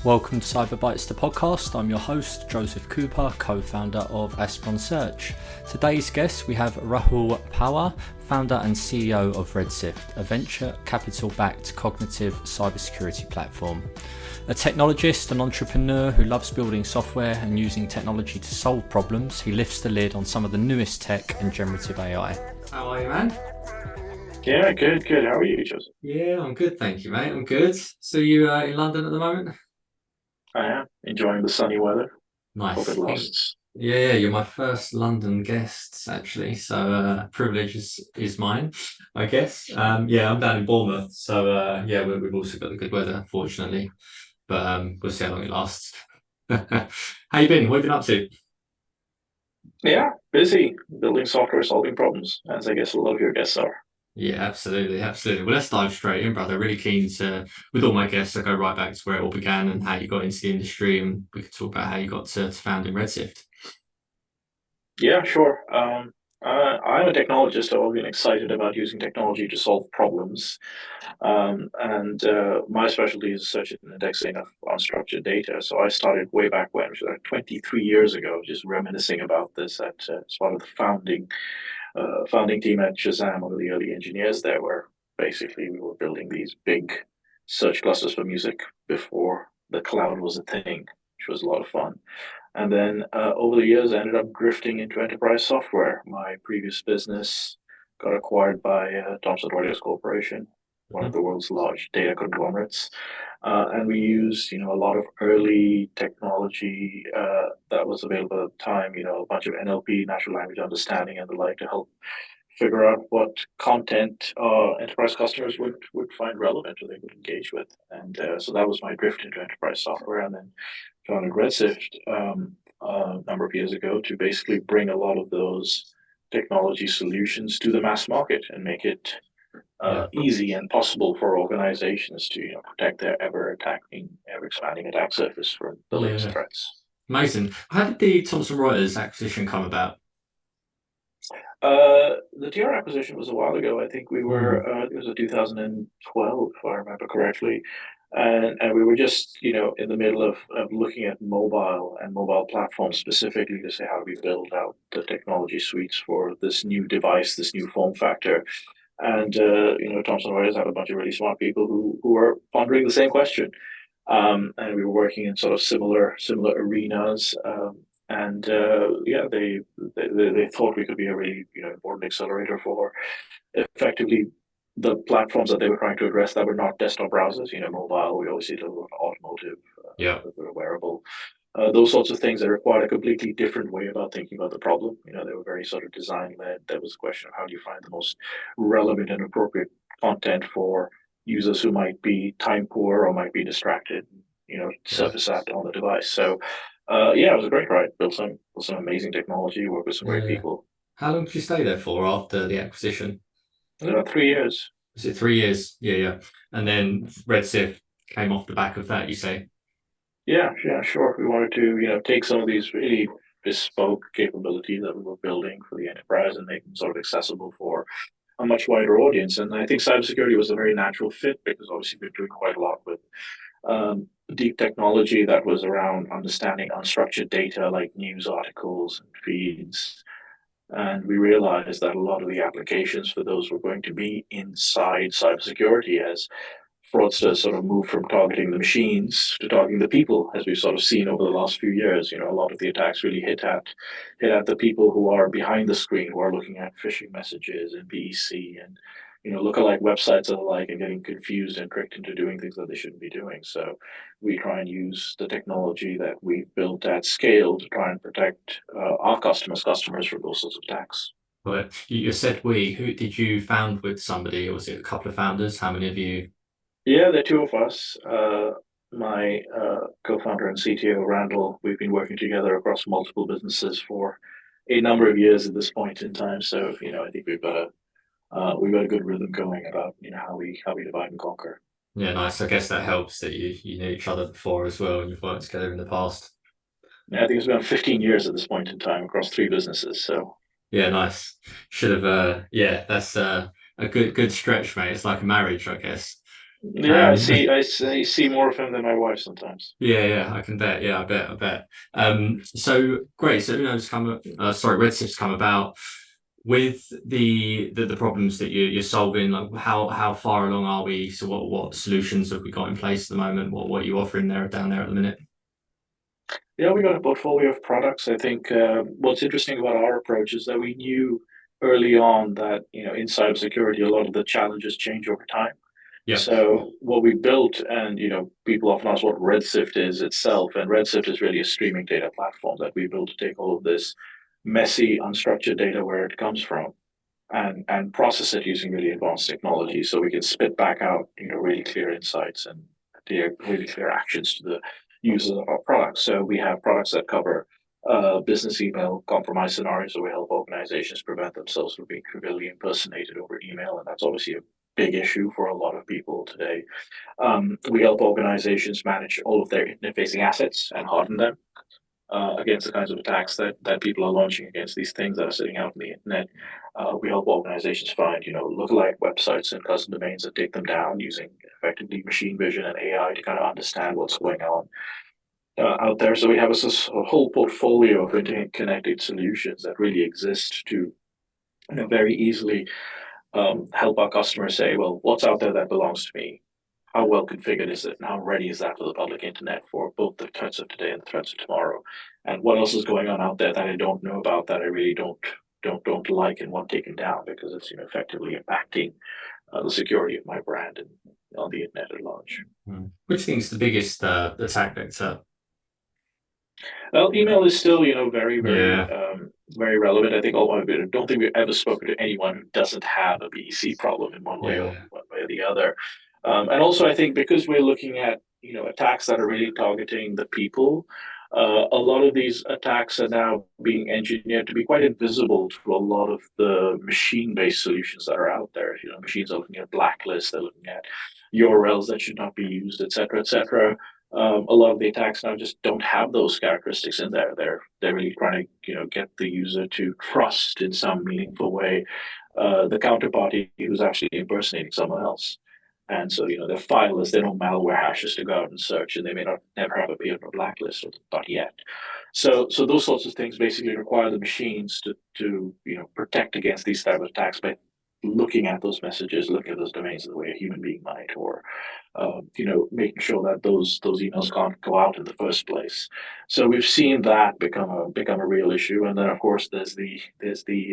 Welcome to CyberBytes, the podcast. I'm your host, Joseph Cooper, co-founder of Apsmart. Today's guest, we have Rahul Powar, founder and CEO of Red Sift, a venture capital-backed cognitive cybersecurity platform. A technologist, an entrepreneur who loves building software and using technology to solve problems, he lifts the lid on some of the newest tech and generative AI. How are you, man? Yeah, good. How are you, Joseph? Yeah, I'm good, thank you, mate. I'm good. So you in London at the moment? I am enjoying the sunny weather. Hope Nice. it lasts. Yeah, you're my first London guest, actually. So privilege is mine, I guess. Yeah, I'm down in Bournemouth. So yeah, we've also got the good weather, fortunately. But we'll see how long it lasts. How you been? What have you been up to? Yeah, busy building software, solving problems, as I guess a lot of your guests are. Yeah, absolutely, absolutely. Well, let's dive straight in, brother. Really keen to, with all my guests, I go right back to where it all began and how you got into the industry, and we could talk about how you got to founding Red Sift. Yeah, sure. I'm a technologist. I've always been excited about using technology to solve problems. And my specialty is search and indexing of unstructured data. So I started way back when, which was like 23 years ago, just reminiscing about this as part of the founding team at Shazam, one of the early engineers there, where basically we were building these big search clusters for music before the cloud was a thing, which was a lot of fun. And then over the years, I ended up drifting into enterprise software. My previous business got acquired by Thomson Reuters Corporation, one of Mhm. the world's large data conglomerates. And we used, a lot of early technology that was available at the time, a bunch of NLP, natural language understanding, and the like to help figure out what content enterprise customers would find relevant or they would engage with. And so that was my drift into enterprise software. And then founded Red Sift a number of years ago to basically bring a lot of those technology solutions to the mass market and make it Yeah. easy and possible for organizations to protect their ever expanding attack surface from the latest Yeah. threats. Amazing. How did the Thomson Reuters acquisition come about? The TR acquisition was a while ago. I think we were, Mm. it was in 2012, if I remember correctly. And we were just, in the middle of looking at mobile and mobile platforms specifically to say how do we build out the technology suites for this new device, this new form factor. And, Thomson Reuters had a bunch of really smart people who were pondering the same question. And we were working in sort of similar arenas. And yeah, they thought we could be a really important accelerator for effectively the platforms that they were trying to address that were not desktop browsers. Mobile. We obviously did a lot of automotive, Yeah. wearable, those sorts of things that required a completely different way about thinking about the problem. They were very sort of design led. There was a question of how do you find the most relevant and appropriate content for users who might be time poor or might be distracted, Yeah. surface that on the device. So, yeah, it was a great ride. Built some amazing technology, worked with some great Yeah. people. How long did you stay there for after the acquisition? It was about 3 years. Was it 3 years? Yeah, yeah. And then Red Sift came off the back of that, you say? Yeah, sure. We wanted to, take some of these really bespoke capabilities that we were building for the enterprise and make them sort of accessible for a much wider audience. And I think cybersecurity was a very natural fit because obviously we're doing quite a lot with deep technology that was around understanding unstructured data like news articles and feeds. And we realized that a lot of the applications for those were going to be inside cybersecurity as fraudsters sort of moved from targeting the machines to targeting the people, as we've sort of seen over the last few years. A lot of the attacks really hit at the people who are behind the screen, who are looking at phishing messages and BEC and lookalike websites and the like, and getting confused and tricked into doing things that they shouldn't be doing. So we try and use the technology that we've built at scale to try and protect our customers from those sorts of attacks. But you said we. Who did you found with somebody, or was it a couple of founders? How many of you? Yeah, the two of us, my co-founder and CTO, Randall, we've been working together across multiple businesses for a number of years at this point in time. So, I think we've got a good rhythm going about, how we divide and conquer. Yeah, nice. I guess that helps that you knew each other before as well, and you've worked together in the past. Yeah, I think it's been 15 years at this point in time across three businesses. So, Yeah, nice. Should have. Yeah, that's a good stretch, mate. It's like a marriage, I guess. Yeah, I see more of him than my wife sometimes. Yeah, yeah, I can bet. Yeah, I bet. So great. So Uno's come, Redsift's come about with the problems that you're solving. Like, how far along are we? So what solutions have we got in place at the moment? What are you offering there down there at the minute? Yeah, we got a portfolio of products. I think what's interesting about our approach is that we knew early on that in cybersecurity a lot of the challenges change over time. Yeah. So what we built, and people often ask what Red Sift is itself, and Red Sift is really a streaming data platform that we built to take all of this messy, unstructured data where it comes from and process it using really advanced technology, so we can spit back out really clear insights and really clear actions to the users of our products. So we have products that cover business email compromise scenarios, so we help organizations prevent themselves from being trivially impersonated over email, and that's obviously a big issue for a lot of people today. We help organizations manage all of their internet-facing assets and harden them against the kinds of attacks that people are launching against these things that are sitting out on the internet. We help organizations find, lookalike websites and custom domains and take them down using effectively machine vision and AI to kind of understand what's going on out there. So we have a whole portfolio of interconnected solutions that really exist to very easily help our customers say, well, what's out there that belongs to me? How well configured is it, and how ready is that for the public internet for both the threats of today and the threats of tomorrow? And what else is going on out there that I don't know about, that I really don't like and want taken down, because it's effectively impacting the security of my brand and on the internet at large. Which thing's the biggest attack vector? Well, email is still, Yeah. very relevant. I think I don't think we've ever spoken to anyone who doesn't have a BEC problem in Yeah. one way or the other. And also, I think because we're looking at, attacks that are really targeting the people, a lot of these attacks are now being engineered to be quite invisible to a lot of the machine-based solutions that are out there. Machines are looking at blacklists, they're looking at URLs that should not be used, et cetera, et cetera. A lot of the attacks now just don't have those characteristics in there. They're really trying to get the user to trust in some meaningful way the counterparty who's actually impersonating someone else. And so their file is, they don't malware hashes to go out and search, and they may not never have appeared on a blacklist, or not yet. So those sorts of things basically require the machines to protect against these type of attacks by looking at those messages, looking at those domains the way a human being might, or making sure that those emails can't go out in the first place. So we've seen that become a real issue, and then of course there's the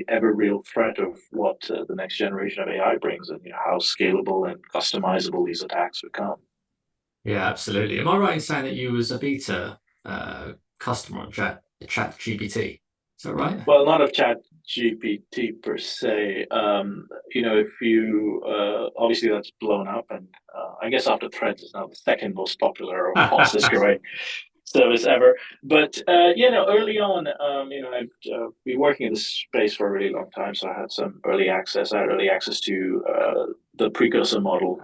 ever real threat of what the next generation of AI brings, and how scalable and customizable these attacks become. Yeah, absolutely. Am I right in saying that you was a beta customer on Chat GPT? Is that right? Well, not of Chat GPT per se. If you obviously that's blown up, and I guess after Threads is now the second most popular or fastest growing service ever. But early on, I've been working in this space for a really long time, so I had some early access. I had early access to the precursor model,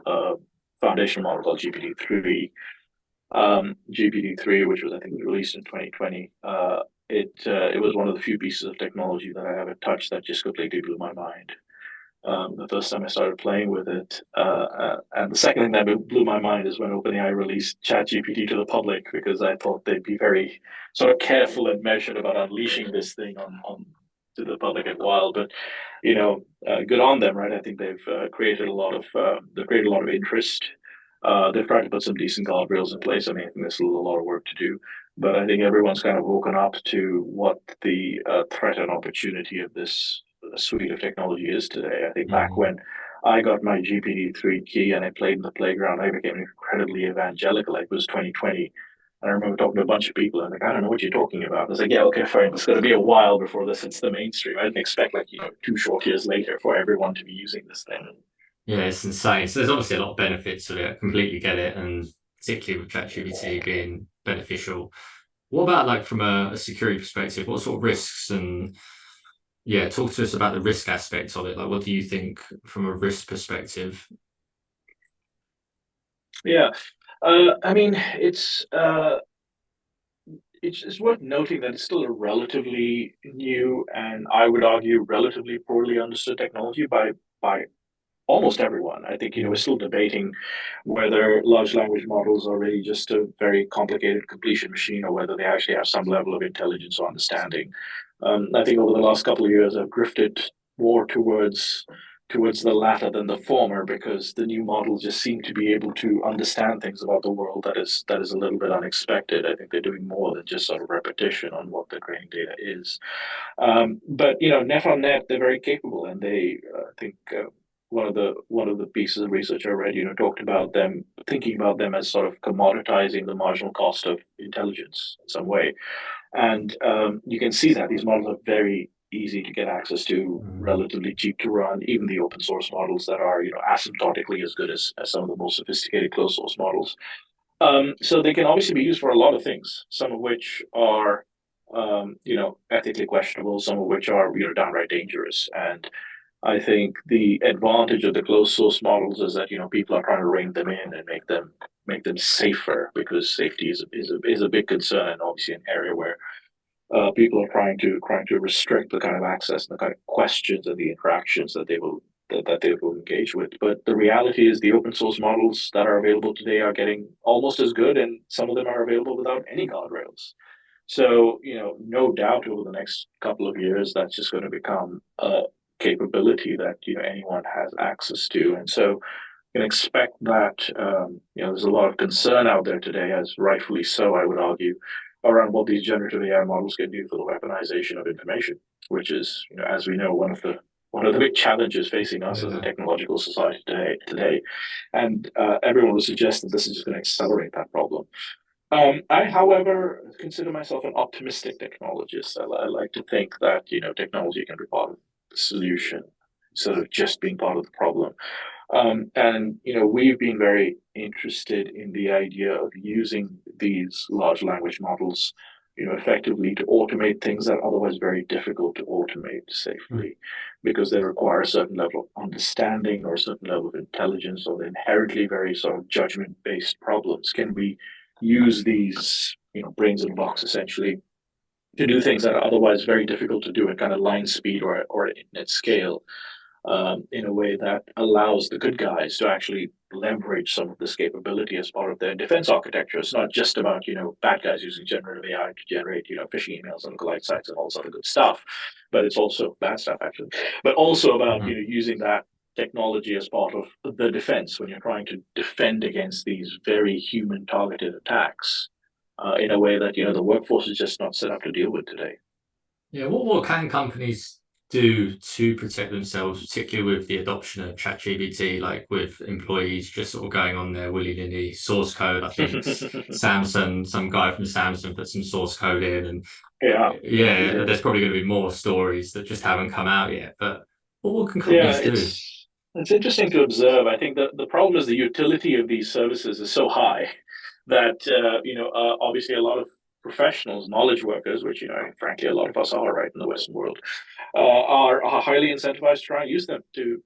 foundation model called GPT-3, which was I think released in 2020. It was one of the few pieces of technology that I haven't touched that just completely blew my mind. The first time I started playing with it, and the second thing that blew my mind is when OpenAI released ChatGPT to the public, because I thought they'd be very sort of careful and measured about unleashing this thing on to the public and wild. But good on them, right? I think they've created a lot of interest. They've tried to put some decent guardrails in place. I mean, I think there's still a lot of work to do, but I think everyone's kind of woken up to what the threat and opportunity of this suite of technology is today. I think back Mhm. when I got my GPT-3 key and I played in the playground, I became incredibly evangelical. Like, it was 2020. And I remember talking to a bunch of people, and like, I don't know what you're talking about. I was like, yeah, okay, fine. It's going to be a while before this hits the mainstream. I didn't expect, like, 2 short years later for everyone to be using this thing. Yeah, it's insane. So there's obviously a lot of benefits to it. I completely get it, and particularly with ChatGPT being beneficial. What about like from a security perspective? What sort of risks and yeah, talk to us about the risk aspects of it. Like, what do you think from a risk perspective? Yeah. I mean, it's worth noting that it's still a relatively new, and I would argue relatively poorly understood technology by almost everyone. I think, we're still debating whether large language models are really just a very complicated completion machine or whether they actually have some level of intelligence or understanding. I think over the last couple of years, I've drifted more towards the latter than the former because the new models just seem to be able to understand things about the world that is a little bit unexpected. I think they're doing more than just sort of repetition on what the training data is. But net on net, they're very capable, and they I think one of the pieces of research I read, talked about them thinking about them as sort of commoditizing the marginal cost of intelligence in some way, and you can see that these models are very easy to get access to, Mm. relatively cheap to run. Even the open source models that are asymptotically as good as some of the most sophisticated closed source models. So they can obviously be used for a lot of things, some of which are, ethically questionable, some of which are, downright dangerous. And I think the advantage of the closed source models is that, people are trying to rein them in and make them safer because safety is a big concern and obviously an area where people are trying to restrict the kind of access and the kind of questions and the interactions that they will engage with. But the reality is the open source models that are available today are getting almost as good, and some of them are available without any guardrails. So, no doubt over the next couple of years, that's just going to become a capability that anyone has access to. And so you can expect that there's a lot of concern out there today, as rightfully so, I would argue, around what these generative AI models can do for the weaponization of information, which is, as we know, one of the big challenges facing us as a Yeah. technological society today. And everyone would suggest that this is just going to accelerate that problem. I, however, consider myself an optimistic technologist. I like to think that technology can be part of the solution instead of just being part of the problem. And we've been very interested in the idea of using these large language models, effectively to automate things that are otherwise very difficult to automate Mm. safely, because they require a certain level of understanding or a certain level of intelligence, or inherently very sort of judgment-based problems. Can we use these, brains in a box essentially to do things that are otherwise very difficult to do at kind of line speed or at scale? In a way that allows the good guys to actually leverage some of this capability as part of their defense architecture. It's not just about bad guys using generative AI to generate phishing emails and lookalike sites and all this other good stuff, but it's also bad stuff actually. But also about Mhm. using that technology as part of the defense when you're trying to defend against these very human targeted attacks in a way that the workforce is just not set up to deal with today. Yeah, what can companies do to protect themselves, particularly with the adoption of ChatGPT, like with employees just sort of going on there willy-nilly source code? I think Samsung, some guy from Samsung put some source code in, and Yeah, yeah, he yeah, did. there's probably going to be more stories that just haven't come out yet. But what can Yeah, companies do? it's interesting to observe. I think the problem is the utility of these services is so high that obviously a lot of professionals, knowledge workers, which frankly a lot of us are right in the Western world, are highly incentivized to try and use them to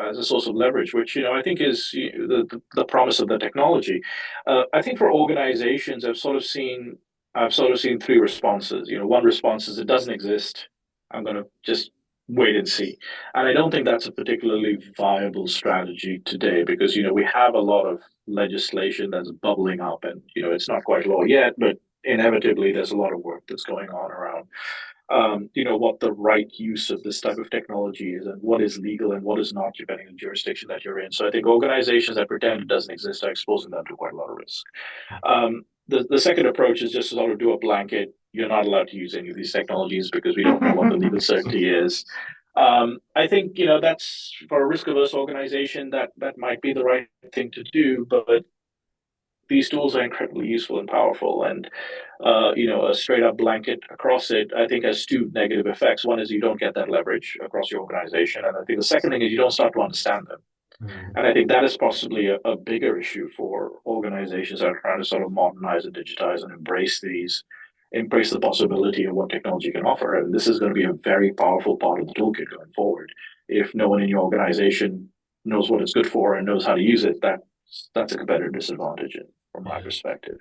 as a source of leverage, which I think is the promise of the technology. I think for organizations, I've sort of seen three responses. One response is it doesn't exist. I'm going to just wait and see. And I don't think that's a particularly viable strategy today because, we have a lot of legislation that's bubbling up and, it's not quite law yet, but inevitably there's a lot of work that's going on around, what the right use of this type of technology is and what is legal and what is not, depending on the jurisdiction that you're in. So I think organizations that pretend it doesn't exist are exposing them to quite a lot of risk. The second approach is just to sort of do a blanket. You're not allowed to use any of these technologies because we don't know what the legal certainty is. I think that's for a risk averse organization that might be the right thing to do, but these tools are incredibly useful and powerful, and a straight up blanket across it, I think, has two negative effects. One is you don't get that leverage across your organization, and I think the second thing is you don't start to understand them. Mm. And I think that is possibly a bigger issue for organizations that are trying to sort of modernize and digitize and embrace the possibility of what technology can offer. And this is going to be a very powerful part of the toolkit going forward. If no one in your organization knows what it's good for and knows how to use it, that's a competitive disadvantage from my Yeah. perspective.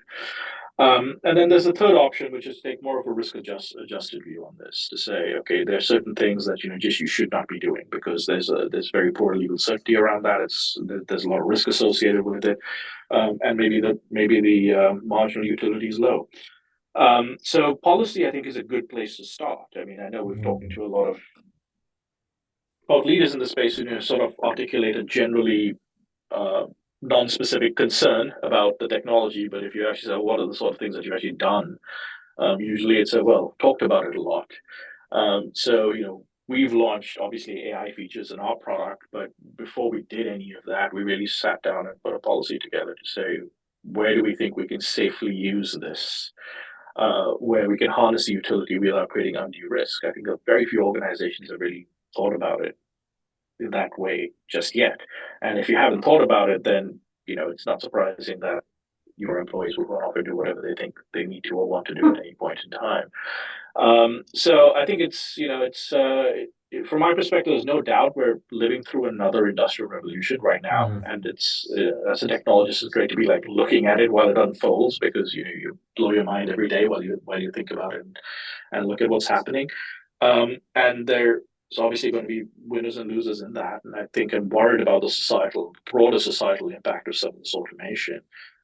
And then there's a third option, which is to take more of a adjusted view on this, to say, okay, there are certain things that just you should not be doing because there's very poor legal certainty around that. There's a lot of risk associated with it, and maybe the marginal utility is low. So policy, I think, is a good place to start. I mean, I know we've talked to a lot of leaders in the space who sort of articulate a generally uh, non-specific concern about the technology, but if you actually say, what are the sort of things that you've actually done? Usually it's talked about it a lot. So we've launched obviously AI features in our product, but before we did any of that, we really sat down and put a policy together to say, where do we think we can safely use this? Where we can harness the utility without creating undue risk. I think that very few organizations have really thought about it in that way just yet. And if you haven't thought about it, then it's not surprising that your employees will run off and do whatever they think they need to or want to do at any point in time. So I think from my perspective, there's no doubt we're living through another industrial revolution right now, and it's as a technologist, it's great to be like looking at it while it unfolds because you blow your mind every day while you think about it and look at what's happening. And there's obviously going to be winners and losers in that, and I think I'm worried about the broader societal impact of some of this automation.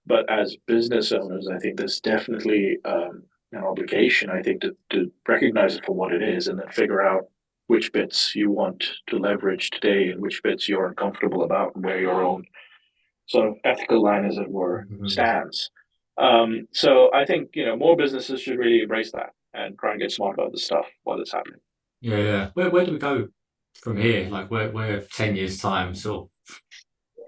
But as business owners, I think there's definitely an obligation, I think, to recognize it for what it is and then figure out which bits you want to leverage today and which bits you're uncomfortable about and where your own sort of ethical line, as it were, stands. So I think, more businesses should really embrace that and try and get smart about this stuff while it's happening. Yeah. Where do we go from here? Like where 10 years time, sort of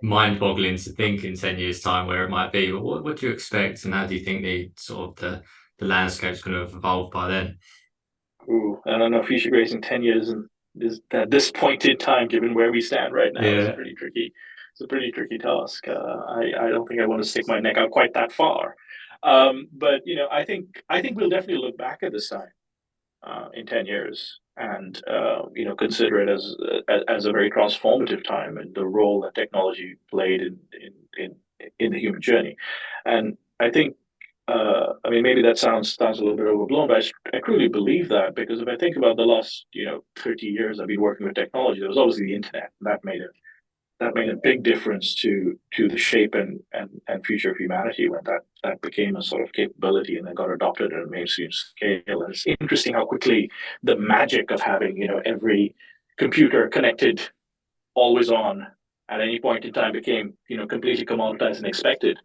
mind boggling to think in 10 years time where it might be, but what do you expect and how do you think the landscape's going to have evolved by then? Ooh, I don't know if future grazing 10 years and is at this point in time, given where we stand right now, is Yeah. pretty tricky. It's a pretty tricky task. I don't think I want to stick my neck out quite that far. But I think we'll definitely look back at this time in 10 years and consider it as a very transformative time and the role that technology played in the human journey. And I think I mean, maybe that sounds a little bit overblown, but I truly believe that because if I think about the last 30 years I've been working with technology, there was obviously the internet. That made a big difference to the shape and future of humanity when that became a sort of capability and then got adopted at a mainstream scale. And it's interesting how quickly the magic of having every computer connected, always on, at any point in time became completely commoditized and expected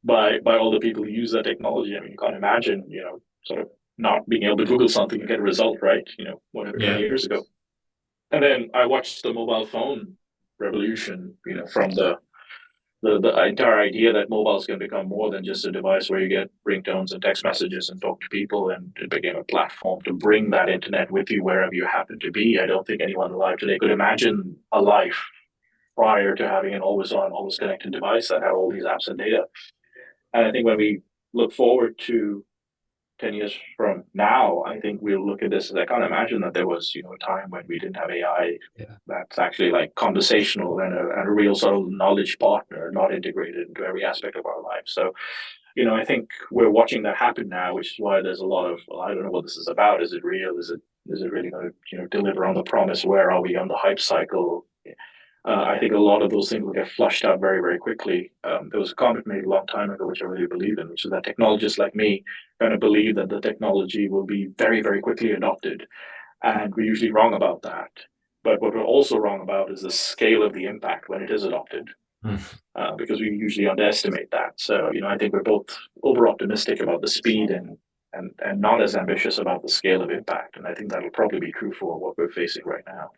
by all the people who use that technology. I mean, you can't imagine sort of not being able to Google something and get a result, right? Whatever, 20 Yeah. years ago. And then I watched the mobile phone revolution, from the entire idea that mobile is going to become more than just a device where you get ringtones and text messages and talk to people, and it became a platform to bring that internet with you wherever you happen to be. I don't think anyone alive today could imagine a life prior to having an always on, always connected device that had all these apps and data. And I think when we look forward to 10 years from now, I think we'll look at this as I can't imagine that there was, a time when we didn't have AI Yeah. that's actually like conversational and a real sort of knowledge partner, not integrated into every aspect of our life. So, I think we're watching that happen now, which is why there's a lot of, well, I don't know what this is about. Is it real? Is it really going to, deliver on the promise? Where are we on the hype cycle? I think a lot of those things will get flushed out very, very quickly. There was a comment made a long time ago, which I really believe in, which is that technologists like me kind of believe that the technology will be very, very quickly adopted. And we're usually wrong about that. But what we're also wrong about is the scale of the impact when it is adopted, because we usually underestimate that. So, I think we're both over optimistic about the speed and not as ambitious about the scale of impact. And I think that'll probably be true for what we're facing right now.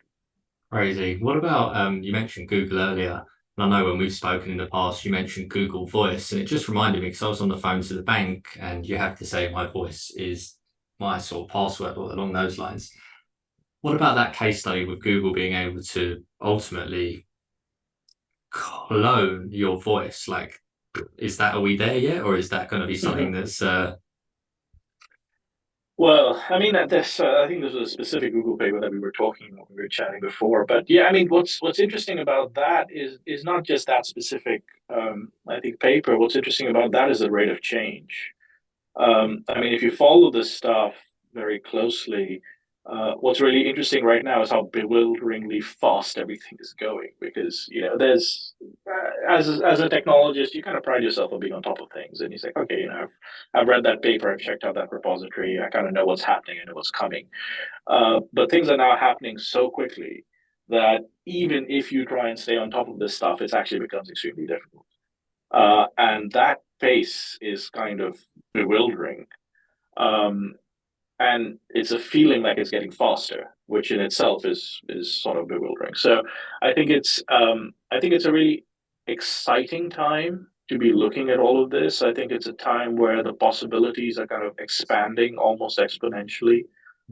Crazy. What about you mentioned Google earlier, and I know when we've spoken in the past, you mentioned Google Voice, and it just reminded me because I was on the phone to the bank, and you have to say my voice is my sort of password or along those lines. What about that case study with Google being able to ultimately clone your voice? Like, are we there yet, or is that going to be something that's Well, I mean, I think there's a specific Google paper that we were chatting before. But yeah, I mean, what's interesting about that is not just that specific, I think, paper. What's interesting about that is the rate of change. I mean, if you follow this stuff very closely, what's really interesting right now is how bewilderingly fast everything is going. Because there's as a technologist, you kind of pride yourself on being on top of things, and you say, okay, I've read that paper, I've checked out that repository, I kind of know what's happening, I know what's coming. But things are now happening so quickly that even if you try and stay on top of this stuff, it actually becomes extremely difficult. And that pace is kind of bewildering. Um, and it's a feeling like it's getting faster, which in itself is sort of bewildering. So I think it's a really exciting time to be looking at all of this. I think it's a time where the possibilities are kind of expanding almost exponentially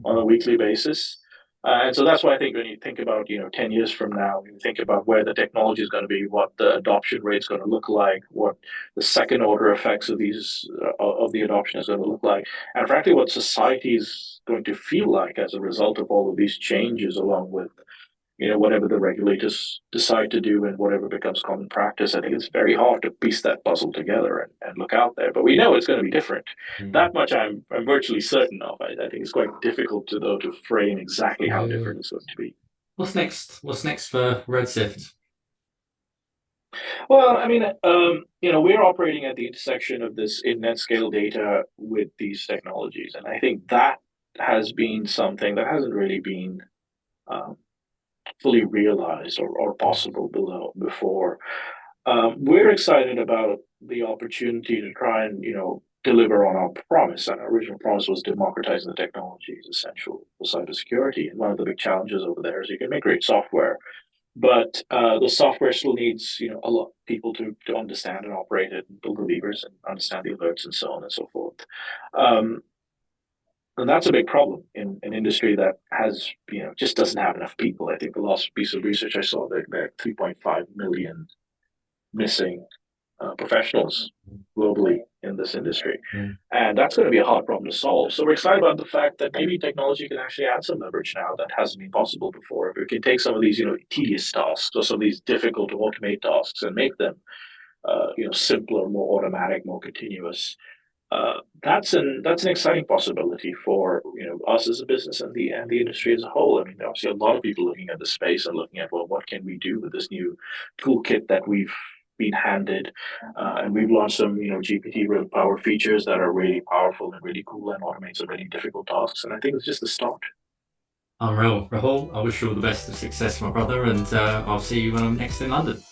on a weekly basis. And so that's why I think when you think about 10 years from now, when you think about where the technology is going to be, what the adoption rate is going to look like, what the second order effects of these of the adoption is going to look like, and frankly, what society is going to feel like as a result of all of these changes, along with whatever the regulators decide to do and whatever becomes common practice. I think it's very hard to piece that puzzle together and look out there. But we know it's going to be different. That much I'm virtually certain of. I think it's quite difficult to frame exactly how different it's going to be. What's next? What's next for Red Sift? Well, I mean, we're operating at the intersection of this internet scale data with these technologies, and I think that has been something that hasn't really been fully realized or possible before. We're excited about the opportunity to try and deliver on our promise. And our original promise was democratizing the technology is essential for cybersecurity. And one of the big challenges over there is you can make great software, but the software still needs a lot of people to understand and operate it, and build the levers and understand the alerts and so on and so forth. And that's a big problem in an industry that has, just doesn't have enough people. I think the last piece of research I saw, there are 3.5 million missing professionals globally in this industry. And that's going to be a hard problem to solve. So we're excited about the fact that maybe technology can actually add some leverage now that hasn't been possible before. If we can take some of these, tedious tasks or some of these difficult to automate tasks and make them, simpler, more automatic, more continuous. That's an exciting possibility for us as a business and the industry as a whole. I mean, obviously, a lot of people looking at the space and looking at, well, what can we do with this new toolkit that we've been handed, and we've launched some GPT Rahul Powar features that are really powerful and really cool and automate some really difficult tasks. And I think it's just the start. Unreal. Rahul, I wish you all the best of success, my brother, and I'll see you when I'm next in London.